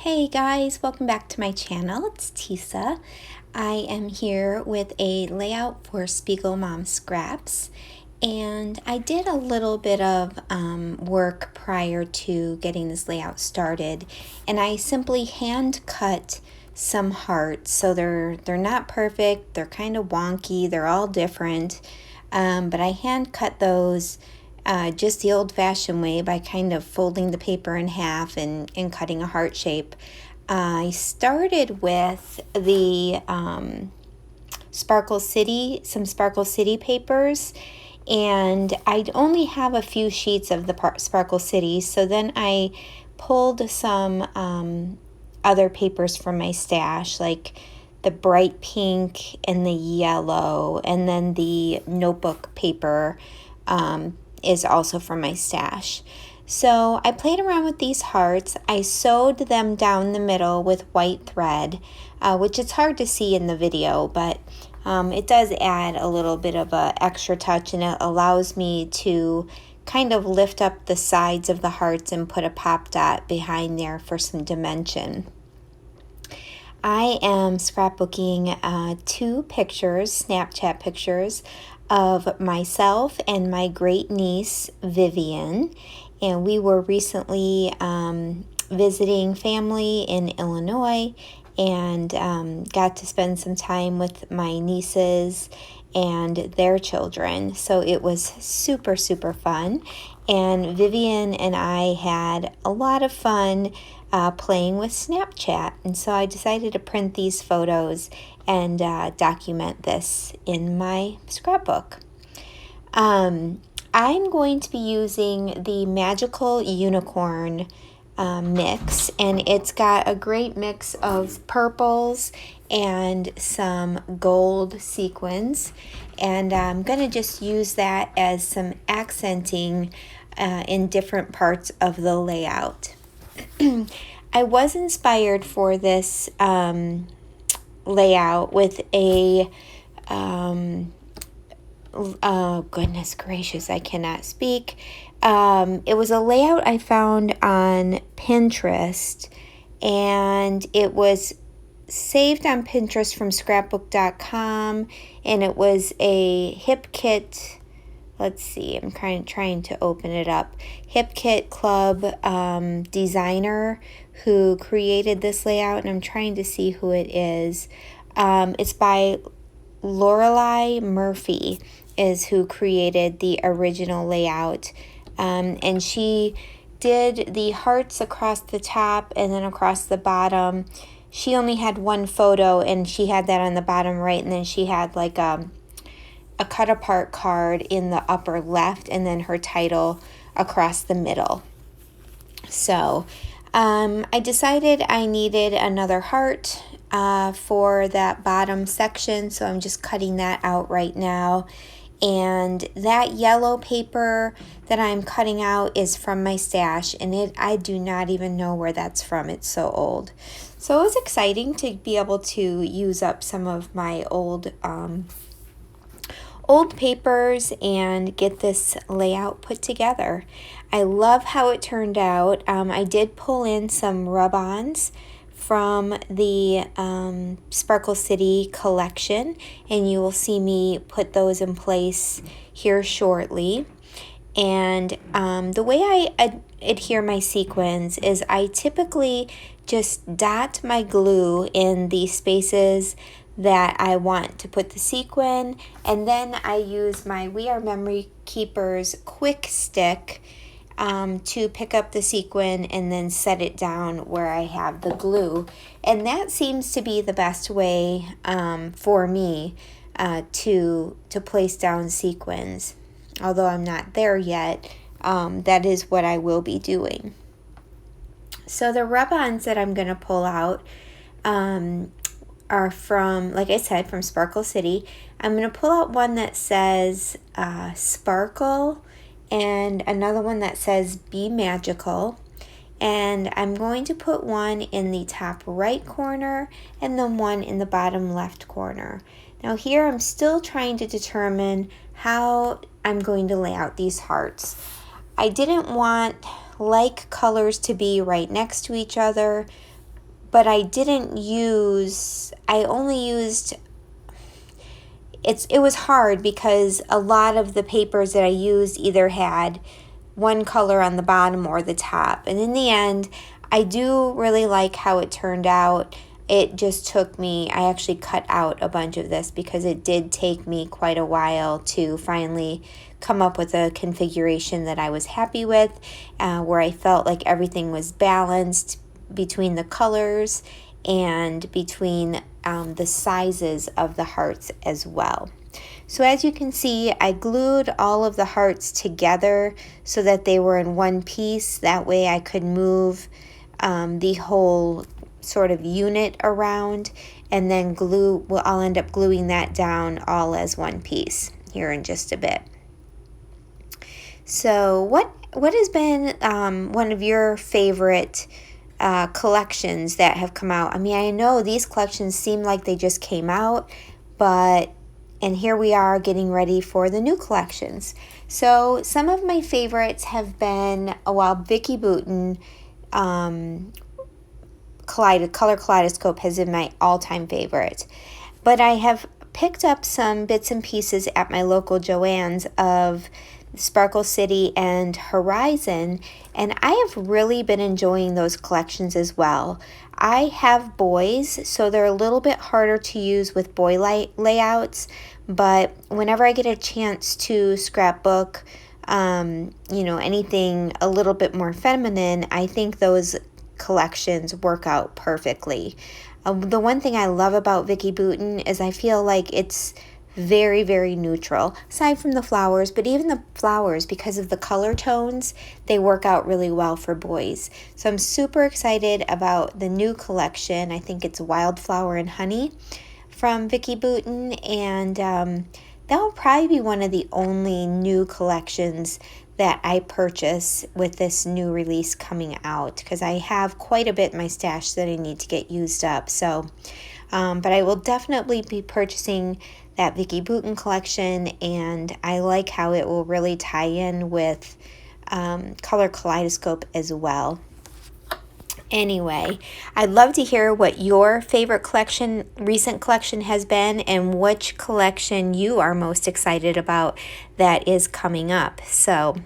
Hey guys, welcome back to my channel. It's Tisa. I am here with a layout for Spiegelmom scraps, and I did a little bit of work prior to getting this layout started, and I simply hand cut some hearts. So they're not perfect, they're kind of wonky, they're all different, but I hand cut those just the old-fashioned way by kind of folding the paper in half and cutting a heart shape. I started with the Sparkle City papers, and I only have a few sheets of the Sparkle City, so then I pulled some other papers from my stash, like the bright pink and the yellow, and then the notebook paper is also from my stash. So I played around with these hearts. I sewed them down the middle with white thread, which it's hard to see in the video, but it does add a little bit of an extra touch, and it allows me to kind of lift up the sides of the hearts and put a pop dot behind there for some dimension. I am scrapbooking two pictures, Snapchat pictures, of myself and my great niece Vivian, and we were recently visiting family in Illinois and got to spend some time with my nieces and their children. So it was super fun, and Vivian and I had a lot of fun playing with Snapchat, and so I decided to print these photos and document this in my scrapbook. I'm going to be using the Magical Unicorn mix, and it's got a great mix of purples and some gold sequins, and I'm going to just use that as some accenting in different parts of the layout. I was inspired for this layout with a oh goodness gracious, I cannot speak. It was a layout I found on Pinterest, and it was saved on Pinterest from scrapbook.com, and it was a Hip Kit. Let's see, I'm trying to open it up. Hip Kit Club designer who created this layout, and I'm trying to see who it is. It's by Lorelei Murphy is who created the original layout, and she did the hearts across the top and then across the bottom. She only had one photo, and she had that on the bottom right, and then she had like a cut apart card in the upper left, and then her title across the middle. So I decided I needed another heart for that bottom section, so I'm just cutting that out right now. And that yellow paper that I'm cutting out is from my stash, and I do not even know where that's from. It's so old. So it was exciting to be able to use up some of my old papers and get this layout put together. I love how it turned out. I did pull in some rub-ons from the Sparkle City collection, and you will see me put those in place here shortly. And the way I adhere my sequins is I typically just dot my glue in the spaces that I want to put the sequin, and then I use my We Are Memory Keepers quick stick to pick up the sequin and then set it down where I have the glue. And that seems to be the best way for me to place down sequins. Although I'm not there yet, that is what I will be doing. So the rub-ons that I'm going to pull out are from, like I said, from Sparkle City. I'm going to pull out one that says Sparkle, and another one that says Be Magical. And I'm going to put one in the top right corner and then one in the bottom left corner. Now here I'm still trying to determine how I'm going to lay out these hearts. I didn't want like colors to be right next to each other, but I didn't use, I only used, it was hard because a lot of the papers that I used either had one color on the bottom or the top. And in the end, I do really like how it turned out. It just took me, I actually cut out a bunch of this because it did take me quite a while to finally come up with a configuration that I was happy with, where I felt like everything was balanced between the colors and between the sizes of the hearts as well. So as you can see, I glued all of the hearts together so that they were in one piece. That way I could move the whole sort of unit around, and then glue, well, I'll end up gluing that down all as one piece here in just a bit. So what has been one of your favorite collections that have come out? I mean, I know these collections seem like they just came out, and here we are getting ready for the new collections. So some of my favorites have been, well, Vicki Boutin Color Kaleidoscope has been my all-time favorite. But I have picked up some bits and pieces at my local Joann's of Sparkle City and Horizon, and I have really been enjoying those collections as well. I have boys, so they're a little bit harder to use with boy layouts, but whenever I get a chance to scrapbook, anything a little bit more feminine, I think those collections work out perfectly. The one thing I love about Vicki Boutin is I feel like it's very, very neutral, aside from the flowers, but even the flowers, because of the color tones, they work out really well for boys. So I'm super excited about the new collection. I think it's Wildflower and Honey from Vicki Boutin, and that will probably be one of the only new collections that I purchase with this new release coming out, because I have quite a bit in my stash that I need to get used up. So, but I will definitely be purchasing that Vicki Boutin collection, and I like how it will really tie in with Color Kaleidoscope as well. Anyway, I'd love to hear what your favorite recent collection has been, and which collection you are most excited about that is coming up. So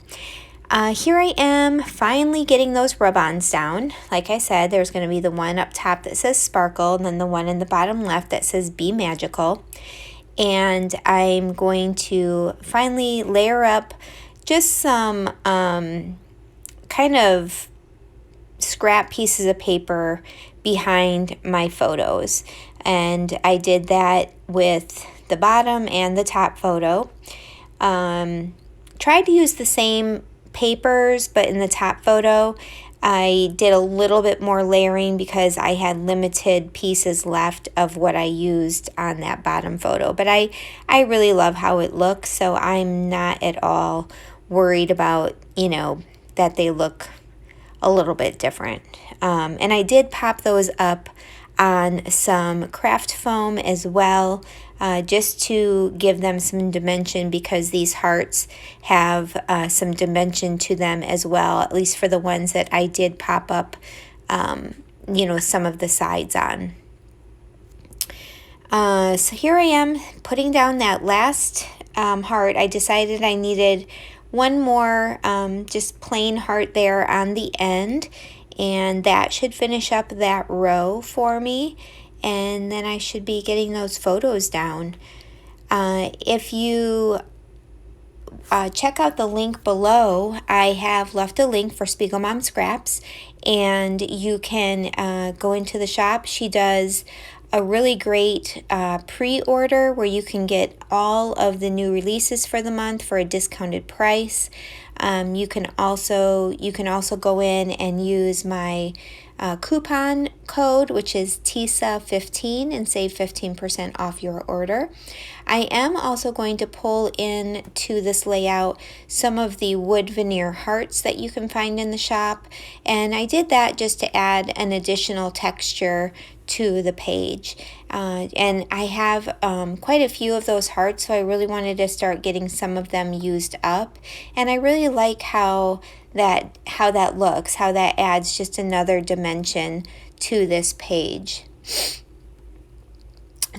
here I am finally getting those rub-ons down. Like I said, there's going to be the one up top that says Sparkle, and then the one in the bottom left that says Be Magical. And I'm going to finally layer up just some kind of scrap pieces of paper behind my photos. And I did that with the bottom and the top photo. Tried to use the same papers, but in the top photo I did a little bit more layering because I had limited pieces left of what I used on that bottom photo. But I really love how it looks, so I'm not at all worried about, that they look a little bit different. And I did pop those up on some craft foam as well, just to give them some dimension, because these hearts have some dimension to them as well, at least for the ones that I did pop up, some of the sides on. So here I am putting down that last heart. I decided I needed one more just plain heart there on the end, and that should finish up that row for me, and then I should be getting those photos down. If you check out the link below, I have left a link for Spiegelmom Scraps, and you can go into the shop. She does a really great pre-order where you can get all of the new releases for the month for a discounted price. You can also go in and use my coupon code, which is TISA15, and save 15% off your order. I am also going to pull in to this layout some of the wood veneer hearts that you can find in the shop, and I did that just to add an additional texture to the page. And I have quite a few of those hearts, so I really wanted to start getting some of them used up, and I really like how that looks, how that adds just another dimension to this page.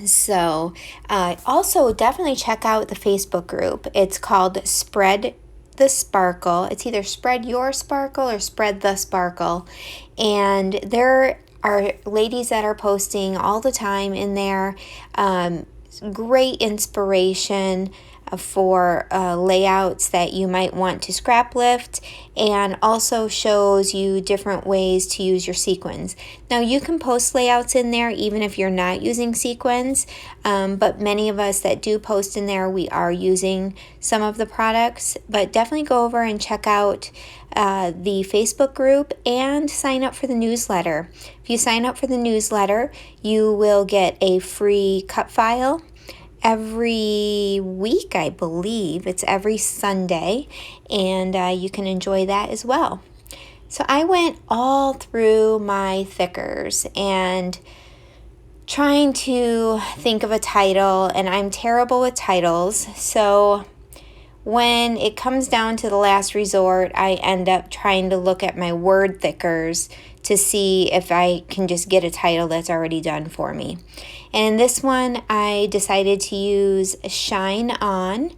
So also definitely check out the Facebook group. It's called Spread the Sparkle. It's either Spread Your Sparkle or Spread the Sparkle. And there are ladies that are posting all the time in there. Great inspiration for layouts that you might want to scrap lift, and also shows you different ways to use your sequins. Now you can post layouts in there even if you're not using sequins, but many of us that do post in there, we are using some of the products. But definitely go over and check out the Facebook group and sign up for the newsletter. If you sign up for the newsletter, you will get a free cut file every week, I believe. It's every Sunday, and you can enjoy that as well. So I went all through my thickers and trying to think of a title, and I'm terrible with titles. So when it comes down to the last resort, I end up trying to look at my word thickers to see if I can just get a title that's already done for me. And this one, I decided to use Shine On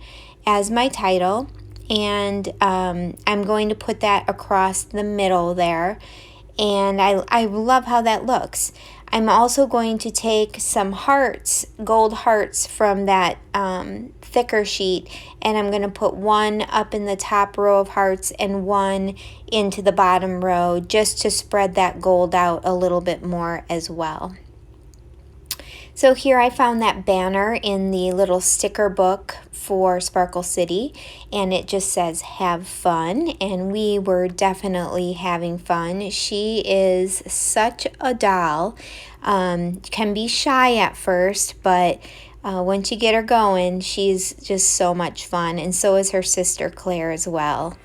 as my title, and I'm going to put that across the middle there, and I love how that looks. I'm also going to take some hearts, gold hearts from that thicker sheet, and I'm going to put one up in the top row of hearts and one into the bottom row, just to spread that gold out a little bit more as well. So here I found that banner in the little sticker book for Sparkle City, and it just says have fun, and we were definitely having fun. She is such a doll. Can be shy at first, but once you get her going, she's just so much fun, and so is her sister Claire as well.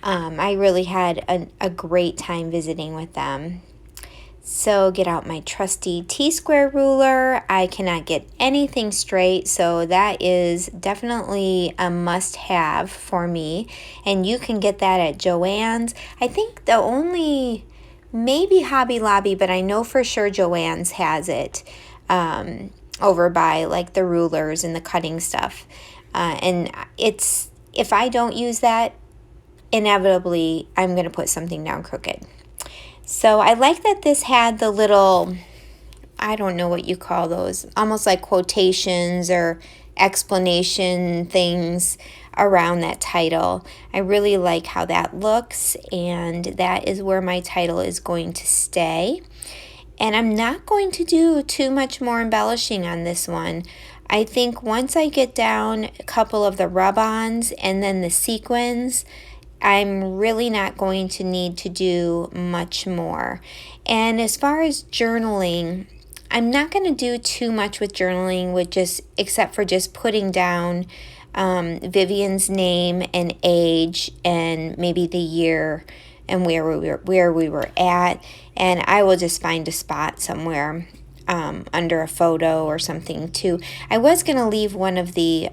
I really had a great time visiting with them. So get out my trusty T-square ruler. I cannot get anything straight, so that is definitely a must-have for me. And you can get that at Joann's. I think the only, maybe Hobby Lobby, but I know for sure Joann's has it over by like the rulers and the cutting stuff. And it's, if I don't use that, inevitably I'm going to put something down crooked. So I like that this had the little, I don't know what you call those, almost like quotations or explanation things around that title. I really like how that looks, and that is where my title is going to stay. And I'm not going to do too much more embellishing on this one. I think once I get down a couple of the rub-ons and then the sequins, I'm really not going to need to do much more. And as far as journaling, I'm not going to do too much with journaling, with just except for just putting down Vivian's name and age and maybe the year and where we were at. And I will just find a spot somewhere under a photo or something too. I was going to leave one of the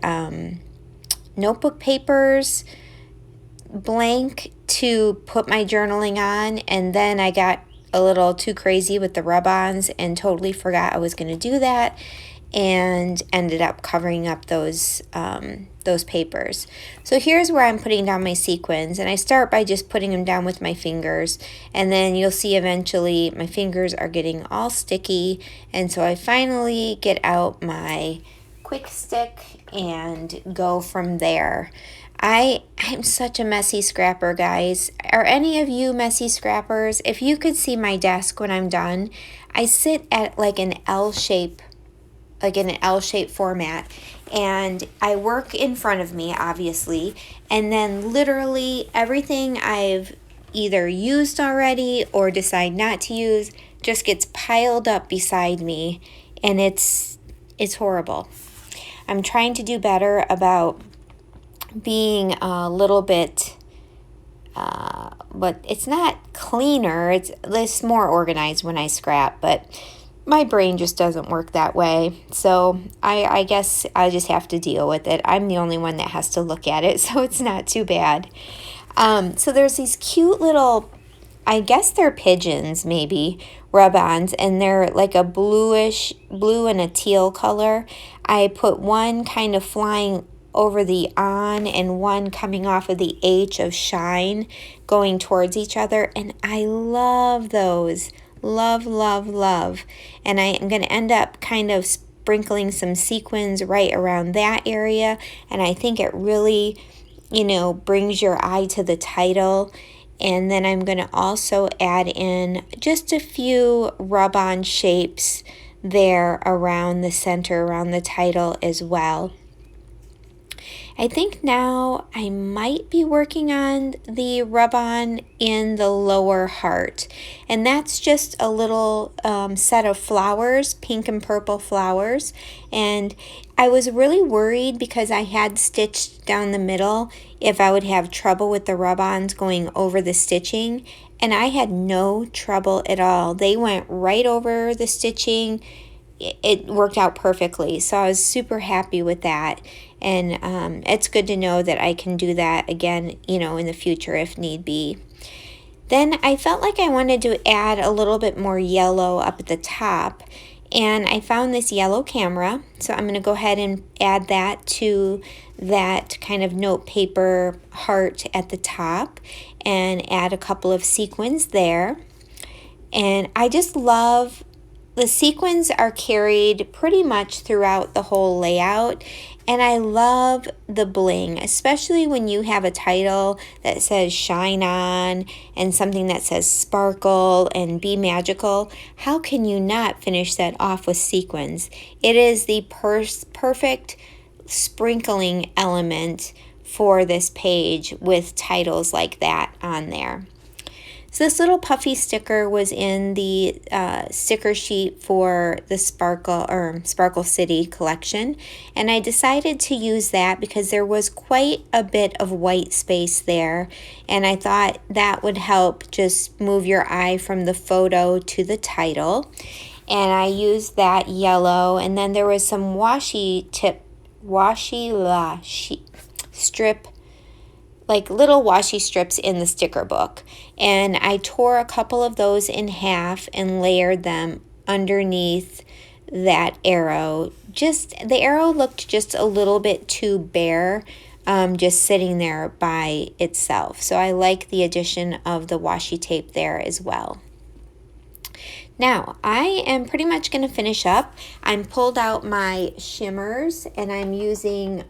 notebook papers blank to put my journaling on, and then I got a little too crazy with the rub-ons and totally forgot I was going to do that, and ended up covering up those papers. So here's where I'm putting down my sequins, and I start by just putting them down with my fingers, and then you'll see eventually my fingers are getting all sticky, and so I finally get out my quick stick and go from there. I'm such a messy scrapper, guys. Are any of you messy scrappers? If you could see my desk when I'm done, I sit at like an L shape, like in an L-shaped format, and I work in front of me, obviously, and then literally everything I've either used already or decide not to use just gets piled up beside me, and it's horrible. I'm trying to do better about being a little bit, but it's not cleaner, it's more organized when I scrap, but my brain just doesn't work that way. So I guess I just have to deal with it. I'm the only one that has to look at it, so it's not too bad. So there's these cute little I guess they're pigeons, maybe, rub-ons, and they're like a blue and a teal color. I put one kind of flying over the on and one coming off of the H of shine going towards each other, and I love those. Love, love, love. And I am going to end up kind of sprinkling some sequins right around that area, and I think it really, brings your eye to the title. And then I'm going to also add in just a few rub-on shapes there around the center, around the title as well. I think now I might be working on the rub-on in the lower heart. And that's just a little set of flowers, pink and purple flowers. And I was really worried because I had stitched down the middle if I would have trouble with the rub-ons going over the stitching. And I had no trouble at all. They went right over the stitching. It worked out perfectly. So I was super happy with that. And it's good to know that I can do that again, in the future if need be. Then I felt like I wanted to add a little bit more yellow up at the top. And I found this yellow camera. So I'm going to go ahead and add that to that kind of note paper heart at the top and add a couple of sequins there. And I just love the sequins are carried pretty much throughout the whole layout, and I love the bling, especially when you have a title that says shine on and something that says sparkle and be magical. How can you not finish that off with sequins? It is the perfect sprinkling element for this page with titles like that on there. So this little puffy sticker was in the sticker sheet for the Sparkle City collection, and I decided to use that because there was quite a bit of white space there, and I thought that would help just move your eye from the photo to the title. And I used that yellow, and then there was some strip, like little washi strips in the sticker book, and I tore a couple of those in half and layered them underneath that arrow. The arrow looked just a little bit too bare, just sitting there by itself. So I like the addition of the washi tape there as well. Now, I am pretty much going to finish up. I'm pulled out my shimmers, and I'm using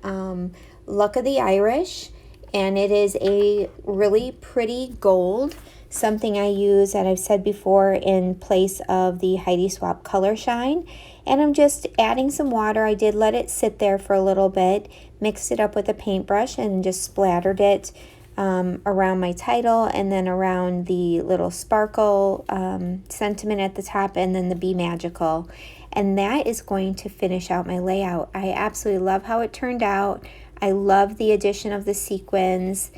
Luck of the Irish, and it is a really pretty gold, something I use, that I've said before, in place of the Heidi Swapp Color Shine. And I'm just adding some water. I did let it sit there for a little bit, mixed it up with a paintbrush, and just splattered it around my title, and then around the little sparkle sentiment at the top, and then the Be Magical. And that is going to finish out my layout. I absolutely love how it turned out. I love the addition of the sequins.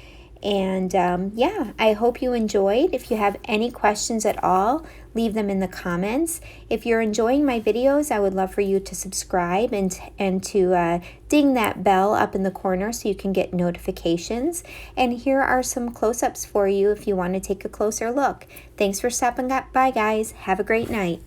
And yeah, I hope you enjoyed. If you have any questions at all, leave them in the comments. If you're enjoying my videos, I would love for you to subscribe and to ding that bell up in the corner so you can get notifications. And here are some close-ups for you if you want to take a closer look. Thanks for stopping by, guys. Have a great night.